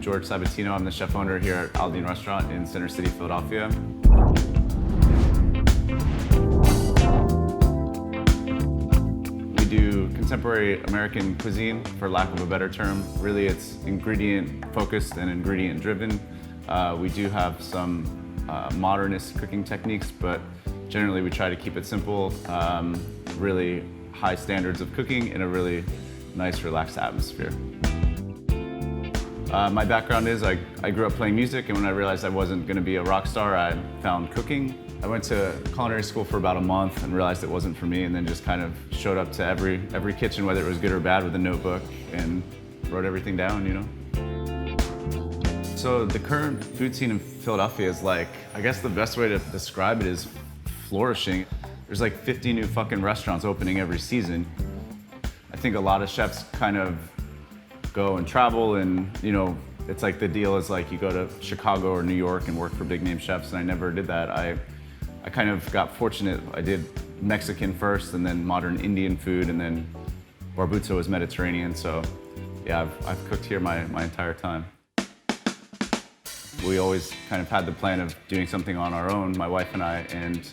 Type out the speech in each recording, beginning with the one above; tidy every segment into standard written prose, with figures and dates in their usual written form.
George Sabatino. I'm the chef owner here at Aldine Restaurant in Center City, Philadelphia. We do contemporary American cuisine, for lack of a better term. Really, it's ingredient focused and ingredient driven. We do have some modernist cooking techniques, but generally we try to keep it simple. Really high standards of cooking in a really nice, relaxed atmosphere. My background is I grew up playing music, and when I realized I wasn't going to be a rock star, I found cooking. I went to culinary school for about a month and realized it wasn't for me, and then just kind of showed up to every kitchen, whether it was good or bad, with a notebook and wrote everything down, you know? So the current food scene in Philadelphia is like, I guess the best way to describe it is flourishing. There's like 50 new fucking restaurants opening every season. I think a lot of chefs kind of go and travel, and you know, it's like the deal is like you go to Chicago or New York and work for big name chefs, and I never did that. I kind of got fortunate. I did Mexican first, and then modern Indian food, and then Barbuto was Mediterranean. So yeah, I've cooked here my entire time. We always kind of had the plan of doing something on our own, my wife and I, and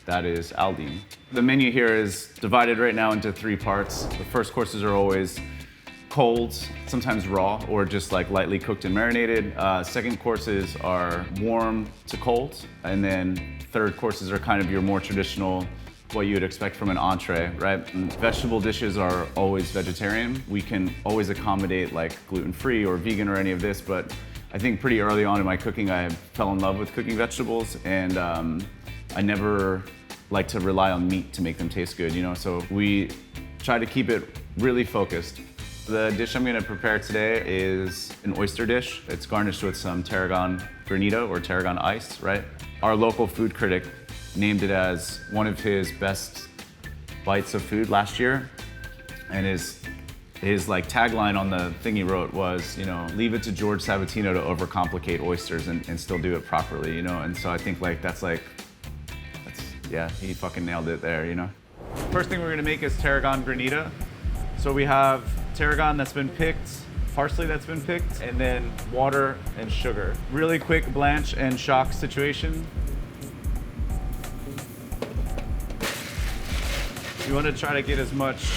that is Aldine. The menu here is divided right now into 3 parts. The first courses are always cold, sometimes raw, or just like lightly cooked and marinated. Second courses are warm to cold, and then third courses are kind of your more traditional, what you would expect from an entree, right? And vegetable dishes are always vegetarian. We can always accommodate like gluten-free or vegan or any of this, but I think pretty early on in my cooking, I fell in love with cooking vegetables, and I never like to rely on meat to make them taste good, you know? So we try to keep it really focused. The dish I'm gonna prepare today is an oyster dish. It's garnished with some Tarragon Granita or Tarragon ice, right? Our local food critic named it as one of his best bites of food last year, and his like tagline on the thing he wrote was, you know, leave it to George Sabatino to overcomplicate oysters and still do it properly, you know? And so I think like yeah, he fucking nailed it there, you know? First thing we're gonna make is Tarragon Granita. So we have tarragon that's been picked, parsley that's been picked, and then water and sugar. Really quick blanch and shock situation. You wanna try to get as much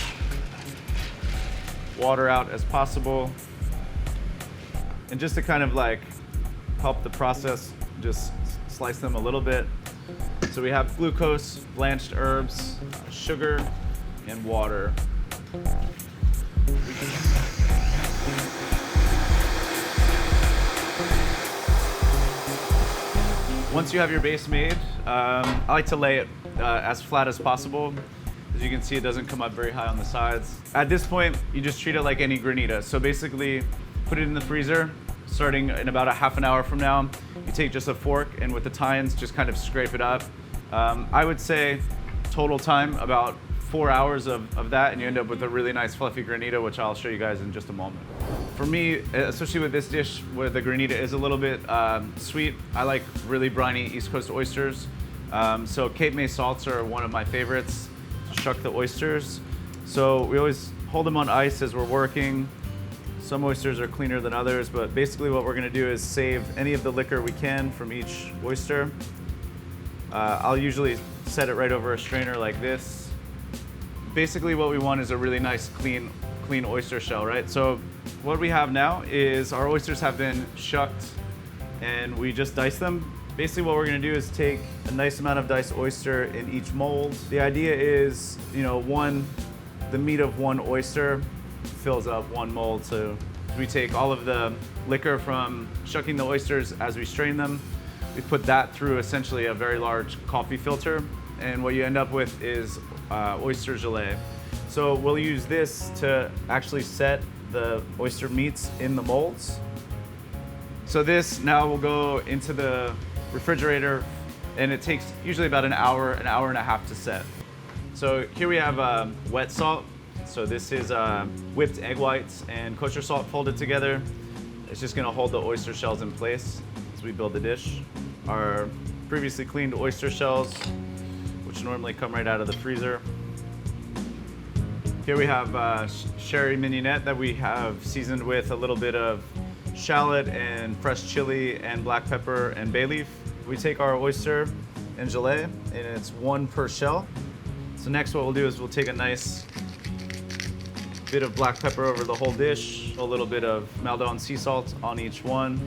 water out as possible. And just to kind of like help the process, just slice them a little bit. So we have glucose, blanched herbs, sugar, and water. Once you have your base made, I like to lay it as flat as possible. As you can see, it doesn't come up very high on the sides. At this point, you just treat it like any granita. So basically, put it in the freezer. Starting in about a half an hour from now, you take just a fork and with the tines, just kind of scrape it up. I would say total time about 4 hours of that, and you end up with a really nice fluffy granita, which I'll show you guys in just a moment. For me, especially with this dish where the granita is a little bit sweet, I like really briny East Coast oysters. So Cape May salts are one of my favorites to shuck the oysters. So we always hold them on ice as we're working. Some oysters are cleaner than others, but basically what we're gonna do is save any of the liquor we can from each oyster. I'll usually set it right over a strainer like this. Basically what we want is a really nice, clean oyster shell, right? So what we have now is our oysters have been shucked and we just dice them. Basically what we're gonna do is take a nice amount of diced oyster in each mold. The idea is, you know, the meat of one oyster fills up one mold. So we take all of the liquor from shucking the oysters as we strain them. We put that through essentially a very large coffee filter, and what you end up with is oyster gelée. So we'll use this to actually set the oyster meats in the molds. So this now will go into the refrigerator, and it takes usually about an hour and a half to set. So here we have wet salt. So this is whipped egg whites and kosher salt folded together. It's just gonna hold the oyster shells in place as we build the dish. Our previously cleaned oyster shells, which normally come right out of the freezer. Here we have sherry mignonette that we have seasoned with a little bit of shallot and fresh chili and black pepper and bay leaf. We take our oyster and gelée, and it's 1 per shell. So next what we'll do is we'll take a nice bit of black pepper over the whole dish, a little bit of Maldon sea salt on each one.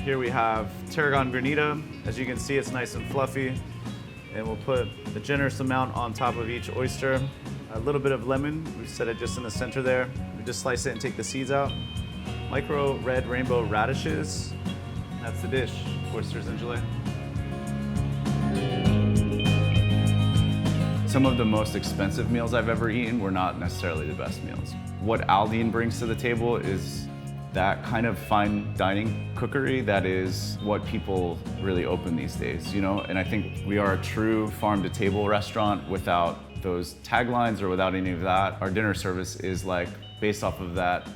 Here we have Tarragon Granita. As you can see, it's nice and fluffy. And we'll put a generous amount on top of each oyster. A little bit of lemon, we set it just in the center there. We just slice it and take the seeds out. Micro red rainbow radishes. That's the dish, oysters and gelée. Some of the most expensive meals I've ever eaten were not necessarily the best meals. What Aldine brings to the table is that kind of fine dining cookery that is what people really open these days, you know? And I think we are a true farm-to-table restaurant without those taglines or without any of that. Our dinner service is like based off of that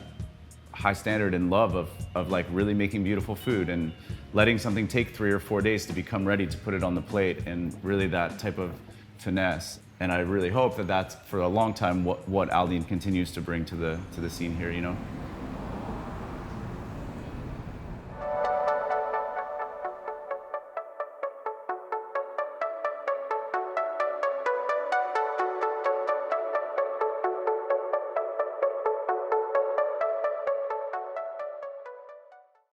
high standard and love of like really making beautiful food and letting something take 3 or 4 days to become ready to put it on the plate, and really that type of finesse. And I really hope that that's for a long time what Aldine continues to bring to the scene here, you know?